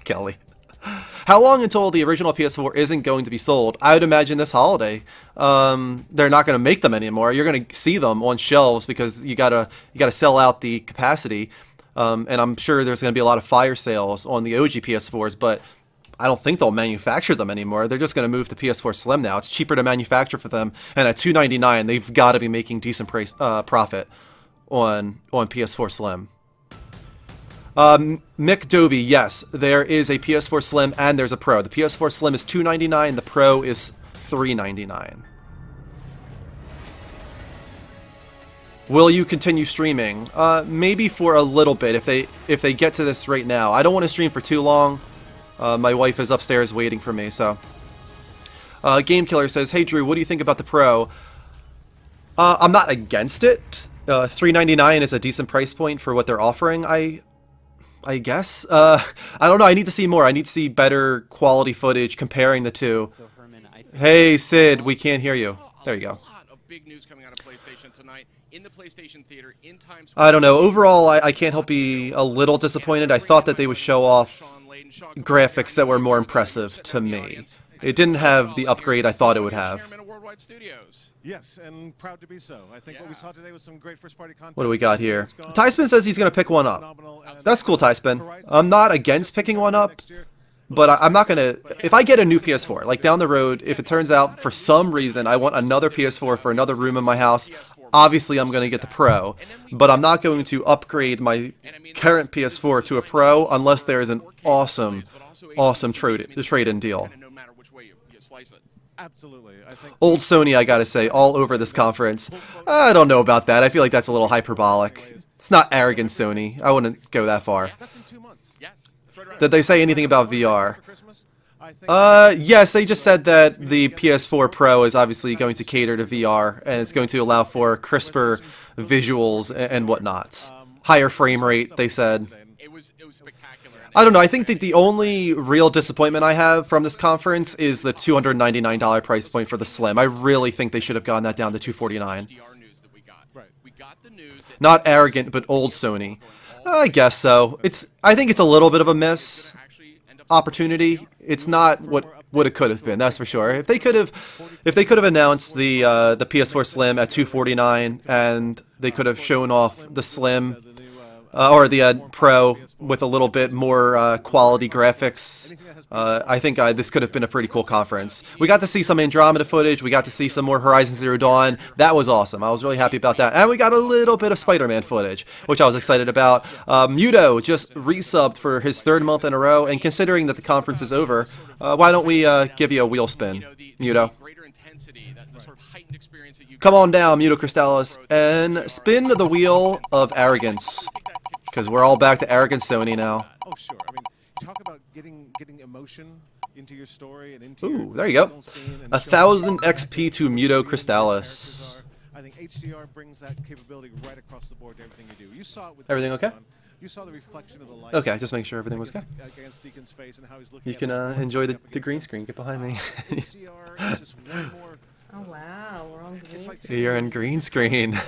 Kelly. How long until the original PS4 isn't going to be sold? I would imagine this holiday. They're not going to make them anymore. You're going to see them on shelves because you gotta sell out the capacity. And I'm sure there's going to be a lot of fire sales on the OG PS4s, but I don't think they'll manufacture them anymore. They're just going to move to PS4 Slim now. It's cheaper to manufacture for them, and at $299, they've got to be making decent profit on PS4 Slim. Mick Doby, yes, there is a PS4 Slim and there's a Pro. The PS4 Slim is $299, the Pro is $399. Will you continue streaming? Maybe for a little bit if they get to this right now. I don't want to stream for too long. My wife is upstairs waiting for me, so. Game Killer says, hey Drew, what do you think about the Pro? I'm not against it. $399 is a decent price point for what they're offering, I guess. I don't know, I need to see more. I need to see better quality footage comparing the two. Hey Sid, we can't hear you. There you go. Big news coming out of PlayStation tonight in the PlayStation Theater in Times Square. I don't know. Overall, I can't help be a little disappointed. I thought that they would show off graphics that were more impressive to me. It didn't have the upgrade I thought it would have. Yes, and proud to be so. I think what we saw today was some great first-party content. What do we got here? Tyspin says he's going to pick one up. That's cool, Tyspin. I'm not against picking one up. But I'm not going to, if I get a new PS4, like down the road, if it turns out for some reason I want another PS4 for another room in my house, obviously I'm going to get the Pro. But I'm not going to upgrade my current PS4 to a Pro unless there is an awesome trade-in deal. Absolutely. Old Sony, I gotta say, all over this conference. I don't know about that. I feel like that's a little hyperbolic. It's not arrogant Sony. I wouldn't go that far. Did they say anything about VR? Yes, they just said that the PS4 Pro is obviously going to cater to VR, and it's going to allow for crisper visuals and whatnot. Higher frame rate, they said. I don't know, I think that the only real disappointment I have from this conference is the $299 price point for the Slim. I really think they should have gotten that down to $249. Not arrogant, but old Sony. I guess so. I think it's a little bit of a miss opportunity. It's not what it could have been, that's for sure. If they could have announced the PS4 Slim at $249 and they could have shown off the Slim or the Pro with a little bit more quality graphics, I think this could have been a pretty cool conference. We got to see some Andromeda footage. We got to see some more Horizon Zero Dawn. That was awesome. I was really happy about that. And we got a little bit of Spider-Man footage, which I was excited about. Muto just resubbed for his 3rd month in a row. And considering that the conference is over, why don't we give you a wheel spin, Muto? Come on down, Muto Crystallis, and spin the wheel of arrogance. Because we're all back to arrogant Sony now. Oh, sure. I mean, talk about getting emotion into your story and into Ooh, there you go. 1,000 XP to Muto Crystallis. I think HDR brings that capability right across the board to everything you do. You saw it with everything okay? You saw the reflection of the light. Okay, just make sure everything was okay. Against Deacon's face and how he's looking. You can enjoy the green screen. Get behind me. HDR is just one more. Oh wow, we're on green screen. You're in green screen.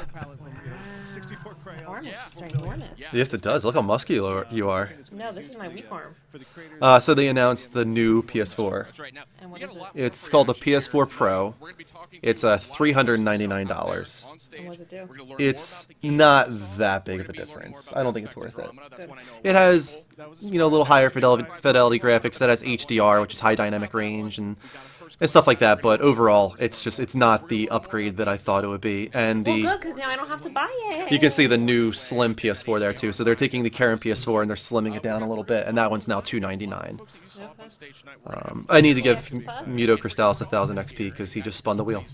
64 crayons. Arm is ginormous. Yes, it does. Look how muscular you are. No, this is my weak arm. So they announced the new PS4. And what is it? It's called the PS4 Pro. It's $399. And what does it do? It's not that big of a difference. I don't think it's worth it. Good. It has, a little higher fidelity graphics. That has HDR, which is high dynamic range, and stuff like that, but overall, it's not the upgrade that I thought it would be. And Well, good, because now I don't have to buy it. you can see the new slim PS4 there too. So they're taking the current PS4 and they're slimming it down a little bit, and that one's now $299. I need to give Muto Crystallis 1,000 XP because he just spun the wheel.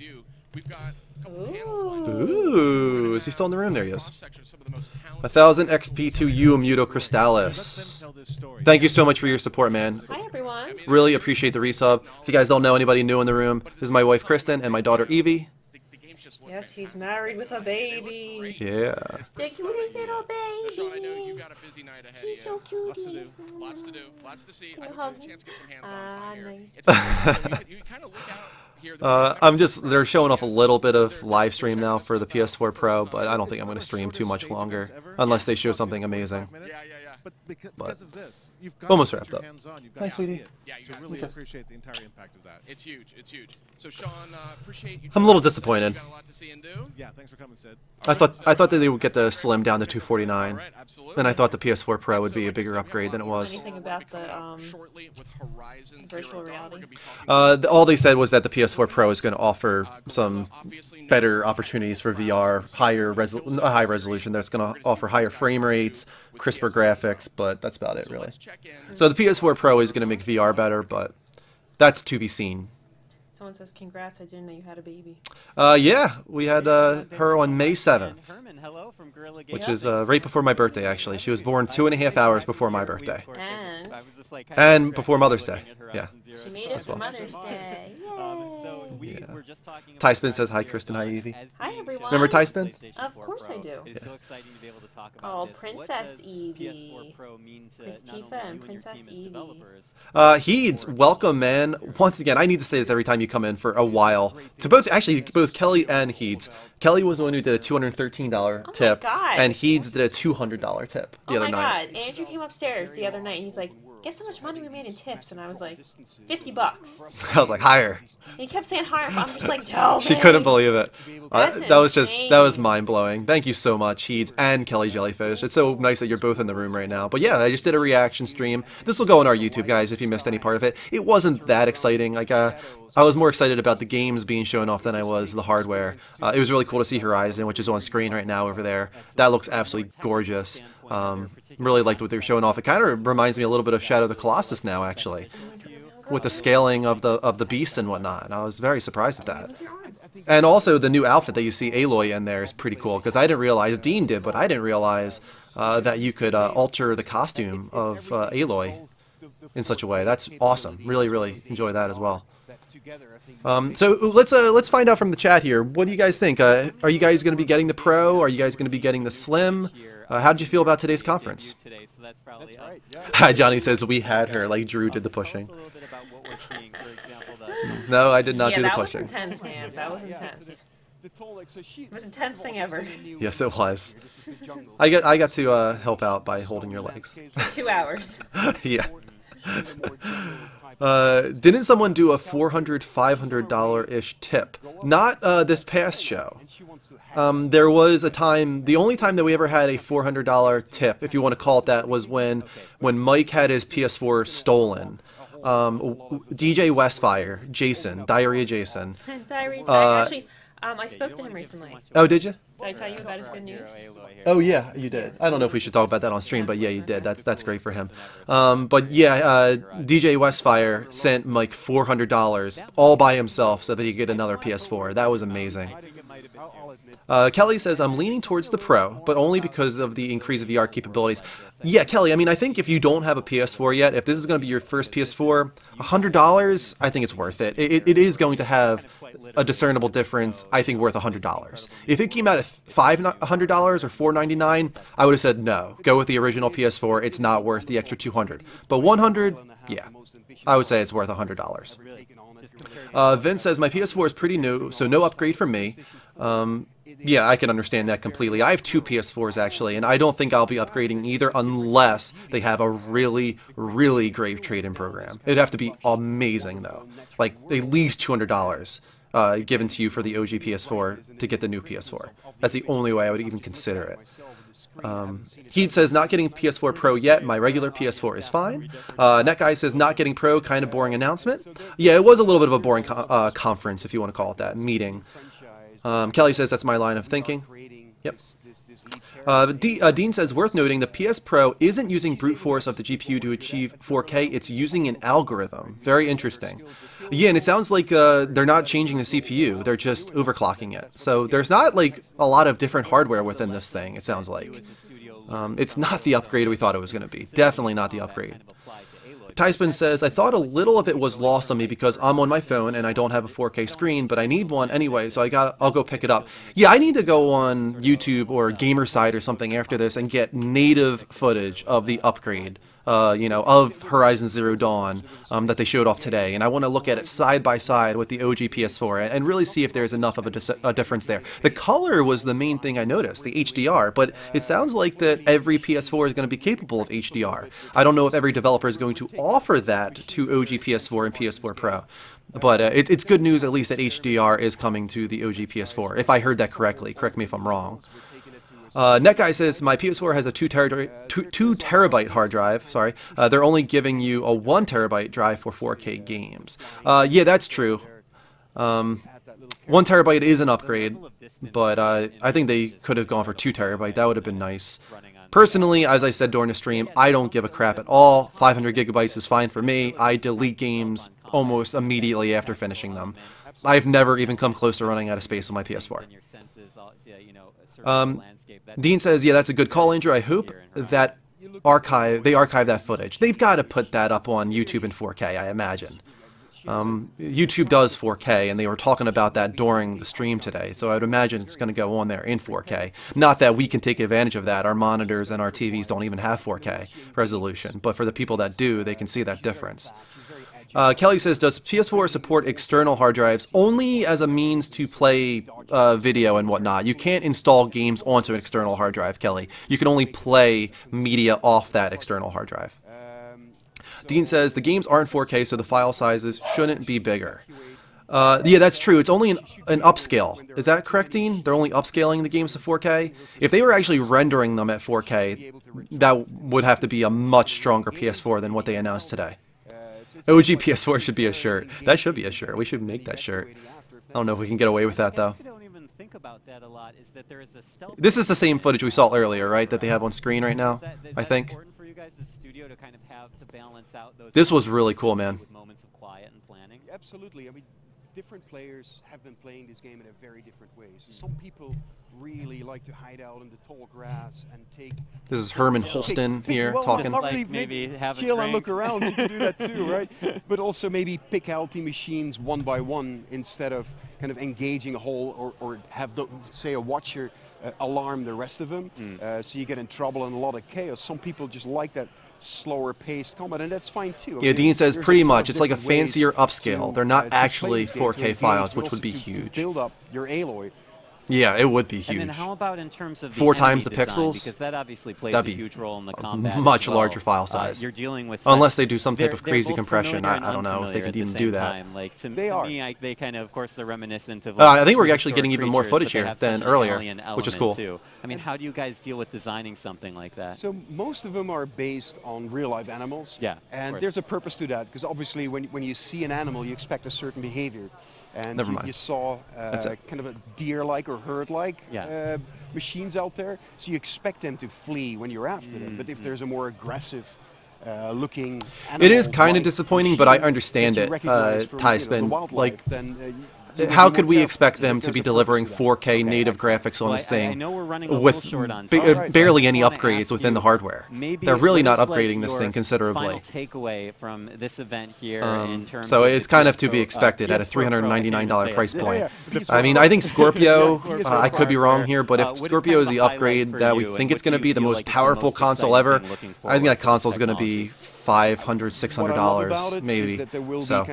Ooh, is he still in the room? There he is. 1,000 XP to you, Muto Crystallis. Thank you so much for your support, man. Hi, everyone. Really appreciate the resub. If you guys don't know anybody new in the room, this is my wife Kristen and my daughter Evie. Yes, he's married with a baby. Yeah. The cutest little baby. Sean, I know you got a busy night ahead She's of you. so cute. Lots to do. Lots to do. Lots to see. I hope you have a chance to get some hands-on time here. Nice. It's you kind of look out here. They're showing off a little bit of live stream now for the PS4 Pro, but I don't think I'm going to stream too much longer unless they show something amazing. But because of this, you've got Almost to wrapped put up. your hands on. You've got Hi, to sweetie. see it Yeah, you to guys really okay. appreciate the entire impact of that. It's huge. It's huge. So Sean, appreciate you. I'm a little disappointed. You got a lot to see and do. Yeah, thanks for coming, Sid. I thought that they would get the Slim down to 249, and I thought the PS4 Pro would be a bigger upgrade than it was. Anything about the virtual reality? All they said was that the PS4 Pro is going to offer some better opportunities for VR, high resolution. That's going to offer higher frame rates, crisper graphics, but that's about it, really. So the PS4 Pro is going to make VR better, but that's to be seen. Someone says, congrats, I didn't know you had a baby. Yeah, we had her on May 7th, which is right before my birthday, actually. She was born 2.5 hours before my birthday. And before Mother's Day, yeah. She made it for Mother's Day. Yay! Tyspin says hi, Kristen. Hi, Evie. Hi, everyone. Remember Tyspin? Of course I do. It's so exciting to be able to talk about Oh, this. Princess What does Evie. PS4 Pro mean to Christifa not only and you and your Princess team as Evie. developers? Heeds, welcome, man. Once again, I need to say this every time you come in for a while. To both Kelly and Heeds. Kelly was the one who did a $213 tip, God. and Heeds did a $200 tip the other Oh my night. God! Andrew came upstairs the other night and he's like, "Guess how much money we made in tips?" And I was like, $50. I was like, higher. And he kept saying higher. I'm just like, tell me. She couldn't believe it. That's That was mind blowing. Thank you so much, Heeds and Kelly Jellyfish. It's so nice that you're both in the room right now. But yeah, I just did a reaction stream. This will go on our YouTube, guys, if you missed any part of it. It wasn't that exciting. Like, I was more excited about the games being shown off than I was the hardware. It was really cool to see Horizon, which is on screen right now over there. That looks absolutely gorgeous. Really liked what they were showing off. It kind of reminds me a little bit of Shadow of the Colossus now, actually, with the scaling of the beasts and whatnot. I was very surprised at that. And also the new outfit that you see Aloy in there is pretty cool, because I didn't realize, Dean did, but I didn't realize that you could alter the costume of Aloy in such a way. That's awesome. Really, really enjoy that as well. So let's find out from the chat here. What do you guys think? Are you guys going to be getting the Pro? Are you guys going to be getting the Slim? How did you feel about today's conference? Hi, Johnny says we had her, like Drew did the pushing. No, I did not do the pushing. That was intense, man. That was intense. It was the most intense thing ever. Yes, it was. I got to help out by holding your legs. 2 hours. Yeah. Didn't someone do a $400, $500-ish tip? Not this past show. There was a time, the only time that we ever had a $400 tip, if you want to call it that, was when Mike had his PS4 stolen. DJ Westfire, Jason, Diarrhea Jason. Diarrhea. Actually, I spoke to him recently. Oh, did you? Did I tell you about his good news? Oh yeah, you did. I don't know if we should talk about that on stream, but yeah, you did. That's great for him. But yeah, DJ Westfire sent Mike $400 all by himself so that he could get another PS4. That was amazing. Kelly says, I'm leaning towards the Pro, but only because of the increase of VR capabilities. Yeah, Kelly, I mean, I think if you don't have a PS4 yet, if this is going to be your first PS4, $100, I think it's worth it. It is going to have a discernible difference, I think worth $100. If it came out at $500 or $499, I would have said no. Go with the original PS4, it's not worth the extra $200. But $100, yeah, I would say it's worth $100. Vince says, my PS4 is pretty new, so no upgrade from me. Yeah, I can understand that completely. I have 2 PS4s actually, and I don't think I'll be upgrading either unless they have a really, really great trade-in program. It'd have to be amazing though, like at least $200 given to you for the OG PS4 to get the new PS4. That's the only way I would even consider it. Heat says, not getting PS4 Pro yet. My regular PS4 is fine. NetGuy says, not getting Pro, kind of boring announcement. Yeah, it was a little bit of a boring conference, if you want to call it that, meeting. Kelly says, that's my line of thinking. Yep. Dean says, worth noting, the PS Pro isn't using brute force of the GPU to achieve 4K. It's using an algorithm. Very interesting. Yeah, and it sounds like they're not changing the CPU, they're just overclocking it. So there's not like a lot of different hardware within this thing, it sounds like. It's not the upgrade we thought it was going to be. Definitely not the upgrade. Tyspin says, I thought a little of it was lost on me because I'm on my phone and I don't have a 4K screen, but I need one anyway, so I'll go pick it up. Yeah, I need to go on YouTube or Gamerside or something after this and get native footage of the upgrade. You know, of Horizon Zero Dawn that they showed off today, and I want to look at it side by side with the OG PS4 and really see if there's enough of a difference there. The color was the main thing I noticed, the HDR, but it sounds like that every PS4 is going to be capable of HDR. I don't know if every developer is going to offer that to OG PS4 and PS4 Pro. But it's good news at least that HDR is coming to the OG PS4, if I heard that correctly. Correct me if I'm wrong. NetGuy says, my PS4 has a 2 terabyte hard drive. Sorry, they're only giving you a 1 terabyte drive for 4K games. Yeah, that's true. 1 terabyte is an upgrade, but I think they could have gone for 2 terabyte. That would have been nice. Personally, as I said during the stream, I don't give a crap at all. 500 gigabytes is fine for me. I delete games almost immediately after finishing them. I've never even come close to running out of space on my PS4. Dean says, yeah, that's a good call, Andrew. I hope that they archive that footage. They've got to put that up on YouTube in 4K, I imagine. YouTube does 4K, and they were talking about that during the stream today, so I would imagine it's going to go on there in 4K. Not that we can take advantage of that. Our monitors and our TVs don't even have 4K resolution, but for the people that do, they can see that difference. Kelly says, does PS4 support external hard drives only as a means to play video and whatnot? You can't install games onto an external hard drive, Kelly. You can only play media off that external hard drive. Dean says, the games aren't 4K, so the file sizes shouldn't be bigger. Yeah, that's true. It's only an upscale. Is that correct, Dean? They're only upscaling the games to 4K? If they were actually rendering them at 4K, that would have to be a much stronger PS4 than what they announced today. OG PS4 should be a shirt. That should be a shirt. We should make that shirt. I don't know if we can get away with that, though. This is the same footage we saw earlier, right? That they have on screen right now, I think. This was really cool, man. Absolutely. I mean, different players have been playing this game in a very different way. So some people really like to hide out in the tall grass and take... This is Herman Holston here talking. Like maybe have chill and look around. You can do that too, right? But also maybe pick out the machines one by one instead of kind of engaging a whole or have, say, a watcher alarm the rest of them. So you get in trouble and a lot of chaos. Some people just like that slower paced combat, and that's fine too. Yeah, Dean says pretty much it's like a fancier upscale. They're not actually 4K files, which would be huge. Build up your alloy. Yeah, it would be huge. And then how about in terms of the 4 times the design? pixels? Because that obviously plays a huge role in the combat. Much as well. larger file size. You're dealing with unless they do some type of crazy compression. I don't know if they can even do that. Like to me, they kind of course, they're reminiscent of. I think we're actually getting even more footage here than earlier, which is cool. Too. I mean, how do you guys deal with designing something like that? So most of them are based on real life animals. Yeah. And there's a purpose to that, because obviously when you see an animal, you expect a certain behavior. And you saw kind of a deer-like or herd-like machines out there, so you expect them to flee when you're after them. But if there's a more aggressive looking animal, it is kind of disappointing, but I understand it, Tyspin. Like, how could we expect them to be delivering 4K native graphics on this thing with barely any upgrades within the hardware? They're really not upgrading this thing considerably. Takeaway from this event here in terms so it's kind of to be expected at a $399 price point. I mean, I think Scorpio, I could be wrong here, but if Scorpio is the upgrade that we think it's going to be, the most powerful console ever, I think that console is going to be $500, $600 maybe. So.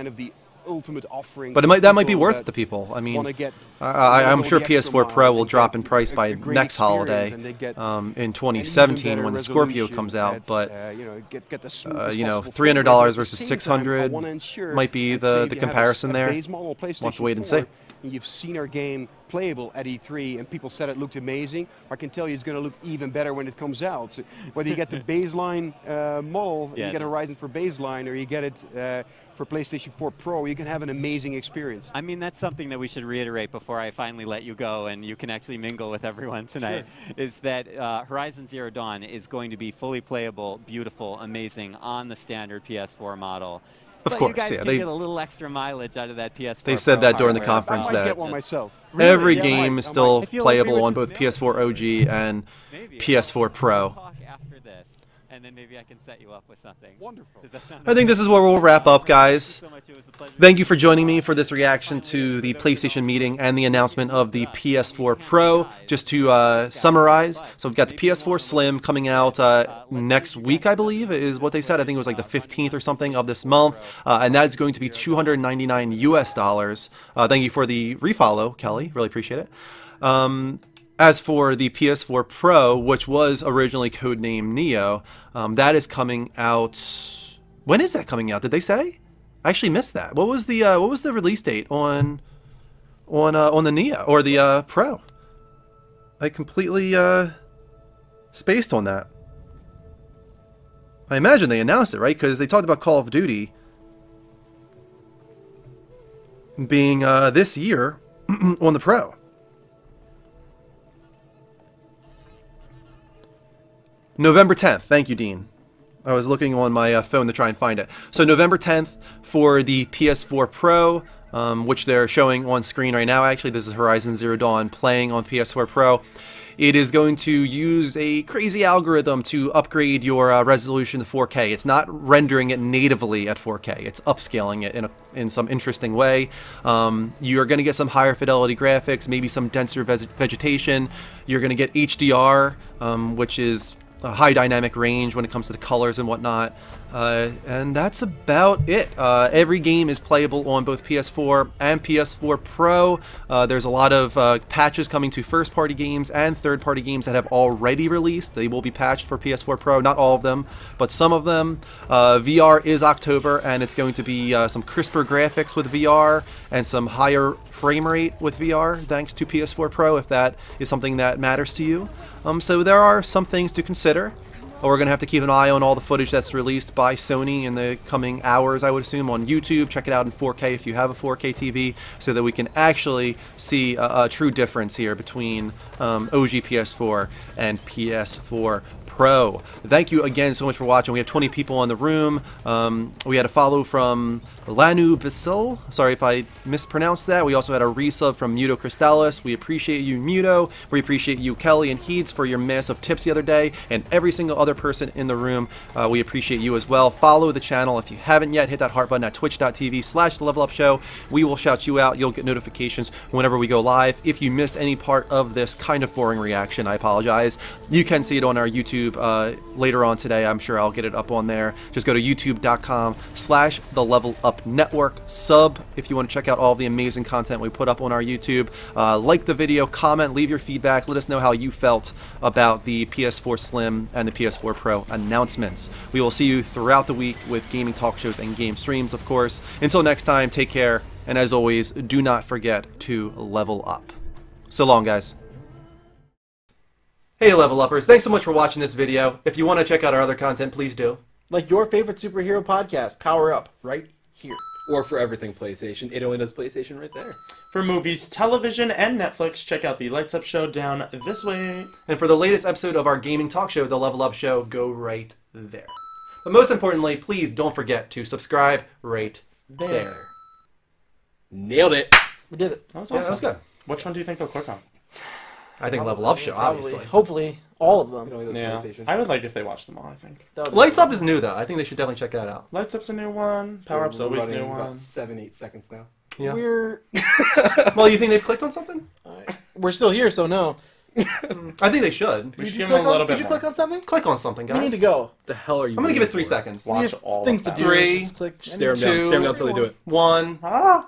Ultimate offering, but that might be worth it to people. I mean, I'm sure PS4 Pro will drop in price by next holiday in 2017 when the Scorpio comes out. But $300 versus $600 might be the comparison there. We'll have to wait and see. You've seen our game playable at E3, and people said it looked amazing. I can tell you it's going to look even better when it comes out. So whether you get the baseline model, you get a Horizon for baseline, or you get it for PlayStation 4 Pro, you can have an amazing experience. I mean, that's something that we should reiterate before I finally let you go and you can actually mingle with everyone tonight, is that Horizon Zero Dawn is going to be fully playable, beautiful, amazing on the standard PS4 model. But course, you guys yeah. can They get a little extra mileage out of that PS4 They said Pro that during the hardware as conference well. I might that get one myself. every Yeah, game I is still feel like we playable would- on both PS4 OG and PS4 Pro. Talk after this, and then maybe I can set you up with something. Wonderful. Does that sound I think this is where we'll wrap up, guys. pleasure. Thank you for joining me for this reaction to the PlayStation meeting and the announcement of the PS4 Pro. Just to summarize, so we've got the PS4 Slim coming out next week, I believe, is what they said. I think it was like the 15th or something of this month, and that is going to be $299 US. Thank you for the refollow, Kelly. Really appreciate it. As for the PS4 Pro, which was originally codenamed Neo, that is coming out. When is that coming out? Did they say? I actually missed that. What was the release date on the Neo or the Pro? I completely spaced on that. I imagine they announced it, right? Because they talked about Call of Duty being this year on the Pro. November 10th. Thank you, Dean. I was looking on my phone to try and find it. So November 10th for the PS4 Pro, which they're showing on screen right now. Actually, this is Horizon Zero Dawn playing on PS4 Pro. It is going to use a crazy algorithm to upgrade your resolution to 4K. It's not rendering it natively at 4K. It's upscaling it in some interesting way. You're going to get some higher fidelity graphics, maybe some denser vegetation. You're going to get HDR, which is a high dynamic range when it comes to the colors and whatnot, and that's about it. Every game is playable on both PS4 and PS4 Pro. There's a lot of patches coming to first-party games and third-party games that have already released. They will be patched for PS4 Pro, not all of them, but some of them. VR is October, and it's going to be some crisper graphics with VR and some higher frame rate with VR, thanks to PS4 Pro, if that is something that matters to you. So there are some things to consider. We're going to have to keep an eye on all the footage that's released by Sony in the coming hours, I would assume, on YouTube. Check it out in 4K if you have a 4K TV, so that we can actually see a true difference here between OG PS4 and PS4 Pro. Thank you again so much for watching. We have 20 people in the room. We had a follow from Lanu Basil. Sorry if I mispronounced that. We also had a resub from Muto Crystallis. We appreciate you, Muto. We appreciate you, Kelly and Heeds, for your massive tips the other day, and every single other person in the room. We appreciate you as well. Follow the channel if you haven't yet. Hit that heart button at twitch.tv/theLevelUpShow. We will shout you out. You'll get notifications whenever we go live. If you missed any part of this kind of boring reaction, I apologize. You can see it on our YouTube later on today. I'm sure I'll get it up on there. Just go to youtube.com/theLevelUp Network. Sub if you want to check out all the amazing content we put up on our YouTube. Like the video, comment, leave your feedback. Let us know how you felt about the PS4 Slim and the PS4 Pro announcements. We will see you throughout the week with gaming talk shows and game streams, of course. Until next time, take care, and as always, do not forget to level up. So long, guys. Hey, Level Uppers. Thanks so much for watching this video. If you want to check out our other content, please do. Like your favorite superhero podcast, Power Up, right here. Or for everything PlayStation, it only does PlayStation right there. For movies, television, and Netflix, check out the Lights Up Show down this way. And for the latest episode of our gaming talk show, The Level Up Show, go right there. But most importantly, please don't forget to subscribe right there. Nailed it. We did it. That was Yeah, awesome. that was good. Which one do you think they'll click on? I think Level Up Show, obviously. Hopefully, all of them. Yeah. I would like if they watched them all, I think. Lights Up is new, though. I think they should definitely check that out. Lights Up's a new one. Power Up's always a new one. About 7-8 seconds now. Yeah. We're Well, you think they've clicked on something? we're still here, so no. I think they should. We should Did give you them a little click on, bit did you more. click on something? Click on something, guys. We need to go. The hell are you? I'm gonna give it waiting 3 for? seconds. Watch We have all things of to that. do. 3, Just click. Stare them down. Stare them down until they do it. 1. Ah!